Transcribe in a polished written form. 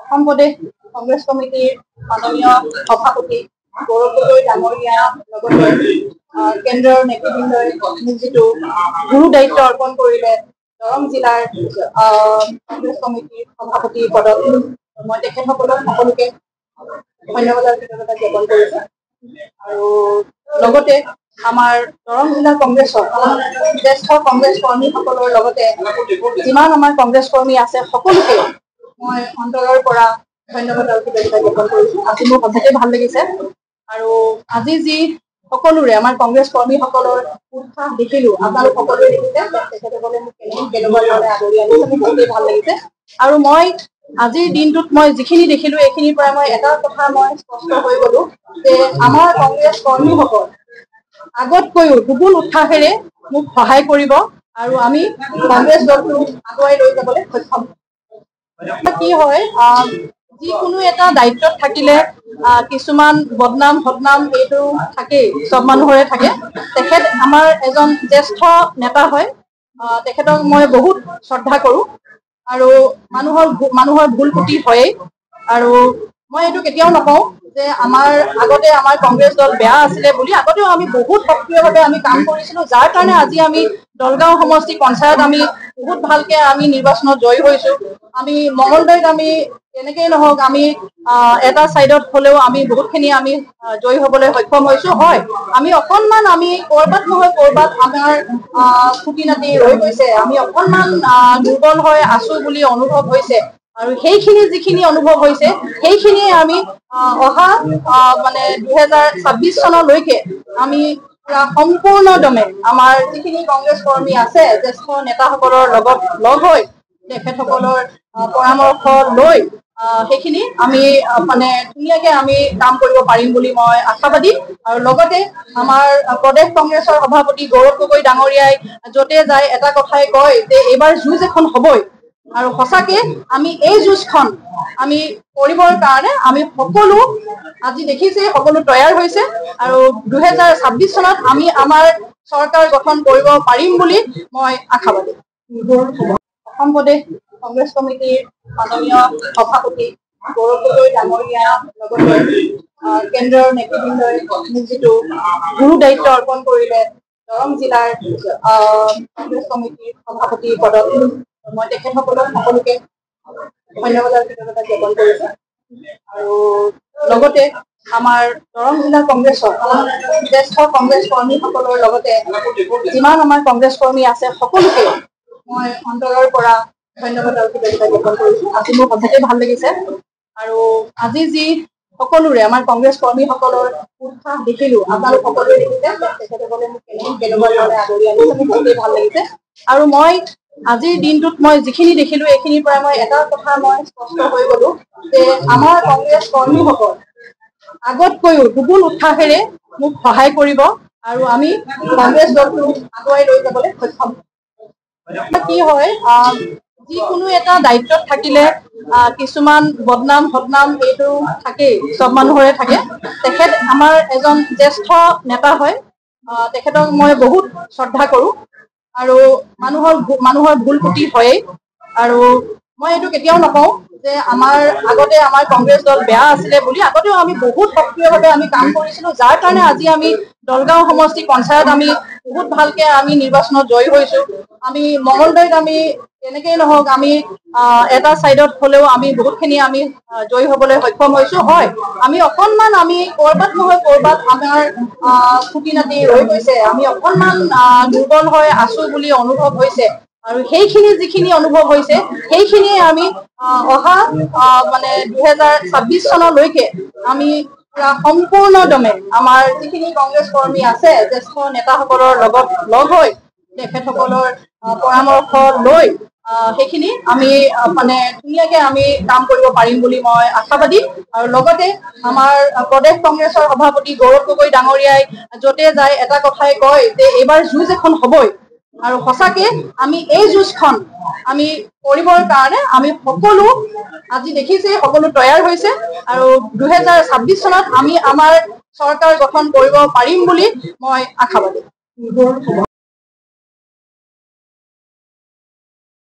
অসম প্ৰদেশ কংগ্ৰেছ কমিটিৰ মাননীয় সভাপতি গৌৰৱ গগৈ ডাঙৰীয়াৰ লগতে কেন্দ্ৰৰ নেতৃবৃন্দই মোক যিটো গুৰু দায়িত্ব অৰ্পণ কৰিলে দৰং জিলাৰ কংগ্ৰেছ কমিটিৰ সভাপতি পদত মই তেখেতসকলক সকলোকে ধন্যবাদ কৃতজ্ঞতা জ্ঞাপন কৰিছো। আৰু লগতে আমাৰ দৰং জিলা কংগ্ৰেছৰ জ্যেষ্ঠ কংগ্ৰেছ কৰ্মীসকলৰ লগতে যিমান আমাৰ কংগ্ৰেছ কৰ্মী আছে সকলোকে মই অন্তৰৰ পৰা ধন্যবাদ আৰু কৃতজ্ঞতা জ্ঞাপন কৰিছো। আজি মোৰ সঁচাকৈ ভাল লাগিছে আৰু আজি যি সকলোৰে আমাৰ কংগ্ৰেছ কৰ্মীসকলৰ উৎসাহ দেখিলো, আপোনালোক সকলোৱে দেখিছে, তেখেতসকলে মোক কেনেকুৱা ধৰণে আদৰি আনিছে, মোৰ বহুতেই ভাল লাগিছে। আৰু মই আজিৰ দিনটোত মই যিখিনি দেখিলো এইখিনিৰ পৰা মই এটা কথা মই স্পষ্ট হৈ গলো যে আমাৰ কংগ্ৰেছ কৰ্মীসকল আগতকৈও দুগুণ উৎসাহেৰে মোক সহায় কৰিব আৰু আমি কংগ্ৰেছ দলটো আগুৱাই লৈ যাবলৈ সক্ষম। কি হয়, যিকোনো এটা দায়িত্বত থাকিলে কিছুমান বদনাম সদনাম এইটো থাকেই, চব মানুহৰে থাকে। তেখেত আমাৰ এজন জ্যেষ্ঠ নেতা হয়, তেখেতক মই বহুত শ্ৰদ্ধা কৰো আৰু মানুহৰ ভুল ত্ৰুটি হয়েই। আৰু মই এইটো কেতিয়াও নকওঁ যে আমাৰ আগতে আমাৰ কংগ্ৰেছ দল বেয়া আছিলে বুলি। আগতেও আমি বহুত সক্ৰিয়ভাৱে আমি কাম কৰিছিলো, যাৰ কাৰণে আজি আমি দলগাঁও সমষ্টি পঞ্চায়ত আমি বহুত ভালকে আমি নিৰ্বাচনত জয়ী হৈছো। আমি মঙলদৈত আমি যেনেকেই নহওক আমি এটা চাইডত হলেও আমি বহুতখিনি আমি জয়ী হবলৈ সক্ষম হৈছো। হয়, আমি অকনমান আমি কৰবাত নহয় কৰবাত আমাৰ খুটি নাতি ৰৈ গৈছে, আমি অকনমান দুৰ্বল হৈ আছো বুলি অনুভৱ হৈছে। আৰু সেইখিনি যিখিনি অনুভৱ হৈছে সেইখিনিয়ে আমি অহা 2026 চনলৈকে আমি পুৰা সম্পূৰ্ণদমে আমাৰ যিখিনি কংগ্ৰেছ কৰ্মী আছে জ্যেষ্ঠ নেতাসকলৰ লগত লগ হৈ তেখেতসকলৰ পৰামৰ্শ লৈ সেইখিনি আমি ধুনীয়াকে আমি কাম কৰিব পাৰিম বুলি মই আশাবাদী। আৰু লগতে আমাৰ প্ৰদেশ কংগ্ৰেছৰ সভাপতি গৌৰৱ গগৈ ডাঙৰীয়াই য'তে যায় এটা কথাই কয় যে এইবাৰ যুঁজ এখন হবই। আৰু সঁচাকে আমি এই যুঁজখন আমি কৰিবৰ কাৰণে আমি সকলো আজি দেখিছে সকলো তৈয়াৰ হৈছে আৰু 2026 চনত আমি আমাৰ চৰকাৰ গঠন কৰিব পাৰিম বুলি মই আশাবাদী। অসম প্ৰদেশ কংগ্ৰেছ কমিটিৰ মাননীয় সভাপতি গৌৰৱ গগৈ ডাঙৰীয়াৰ লগতে কেন্দ্ৰৰ নেতৃবৃন্দই মোক যিটো গুৰু দায়িত্ব অৰ্পণ কৰিলে দৰং জিলাৰ কংগ্ৰেছ কমিটিৰ সভাপতি পদত মই তেখেতসকলক সকলোকে ধন্যবাদ আৰু কৃতজ্ঞতা জ্ঞাপন কৰিছো। আৰু লগতে আমাৰ দৰং জিলা কংগ্ৰেছৰ জ্যেষ্ঠ কংগ্ৰেছ কৰ্মীসকলৰ লগতে যিমান আমাৰ কংগ্ৰেছ কৰ্মী আছে সকলোকে মই অন্তৰৰ পৰা ধন্যবাদ আৰু কৃতজ্ঞতা জ্ঞাপন কৰিছো। আজি মোৰ সঁচাকৈ ভাল লাগিছে আৰু আজি যি সকলোৰে আমাৰ কংগ্ৰেছ কৰ্মীসকলৰ উৎসাহ দেখিলো, আপোনালোক সকলোৱে দেখিছে, তেখেতসকলে মোক কেনেকুৱা ধৰণে আদৰি আনিছে, মোৰ বহুতেই ভাল লাগিছে। আৰু মই আজিৰ দিনটোত মই যিখিনি দেখিলো এইখিনিৰ পৰা মই এটা কথা মই স্পষ্ট হৈ গলো যে আমাৰ কংগ্ৰেছ কৰ্মীসকল আগতকৈও দুগুণ উৎসাহেৰে মোক সহায় কৰিব আৰু আমি কংগ্ৰেছ দলটো আগুৱাই লৈ যাবলৈ সক্ষম। কি হয়, যিকোনো এটা দায়িত্বত থাকিলে কিছুমান বদনাম সদনাম এইটো থাকেই, চব মানুহৰে থাকে। তেখেত আমাৰ এজন জ্যেষ্ঠ নেতা হয়, তেখেতক মই বহুত শ্ৰদ্ধা কৰো আৰু মানুহৰ ভুল ত্ৰুটি হয়েই। আৰু মই এইটো কেতিয়াও নকওঁ যে আমাৰ আগতে আমাৰ কংগ্ৰেছ দল বেয়া আছিলে বুলি। আগতেও আমি বহুত সক্ৰিয়ভাৱে আমি কাম কৰিছিলো, যাৰ কাৰণে আজি আমি দলগাঁও সমষ্টি পঞ্চায়ত আমি বহুত ভালকে আমি নিৰ্বাচনত জয়ী হৈছো। আমি মঙলদৈত আমি যেনেকেই নহওক আমি এটা চাইডত হলেও আমি বহুতখিনি আমি জয়ী হবলৈ সক্ষম হৈছো। হয়, আমি অকনমান আমি কৰবাত নহয় কৰবাত আমাৰ খুটি নাতি ৰৈ গৈছে, আমি অকনমান দুৰ্বল হৈ আছো বুলি অনুভৱ হৈছে। আৰু সেইখিনি যিখিনি অনুভৱ হৈছে সেইখিনিয়ে আমি অহা 2026 চনলৈকে আমি পুৰা সম্পূৰ্ণদমে আমাৰ যিখিনি কংগ্ৰেছ কৰ্মী আছে জ্যেষ্ঠ নেতাসকলৰ লগত লগ হৈ তেখেতসকলৰ পৰামৰ্শ লৈ সেইখিনি আমি ধুনীয়াকে আমি কাম কৰিব পাৰিম বুলি মই আশাবাদী। আৰু লগতে আমাৰ প্ৰদেশ কংগ্ৰেছৰ সভাপতি গৌৰৱ গগৈ ডাঙৰীয়াই য'তে যায় এটা কথাই কয় যে এইবাৰ যুঁজ এখন হবই। আৰু সঁচাকে আমি এই যুঁজখন আমি কৰিবৰ কাৰণে আমি সকলো আজি দেখিছে সকলো তৈয়াৰ হৈছে আৰু 2026 চনত আমি আমাৰ চৰকাৰ গঠন কৰিব পাৰিম বুলি মই আশাবাদী।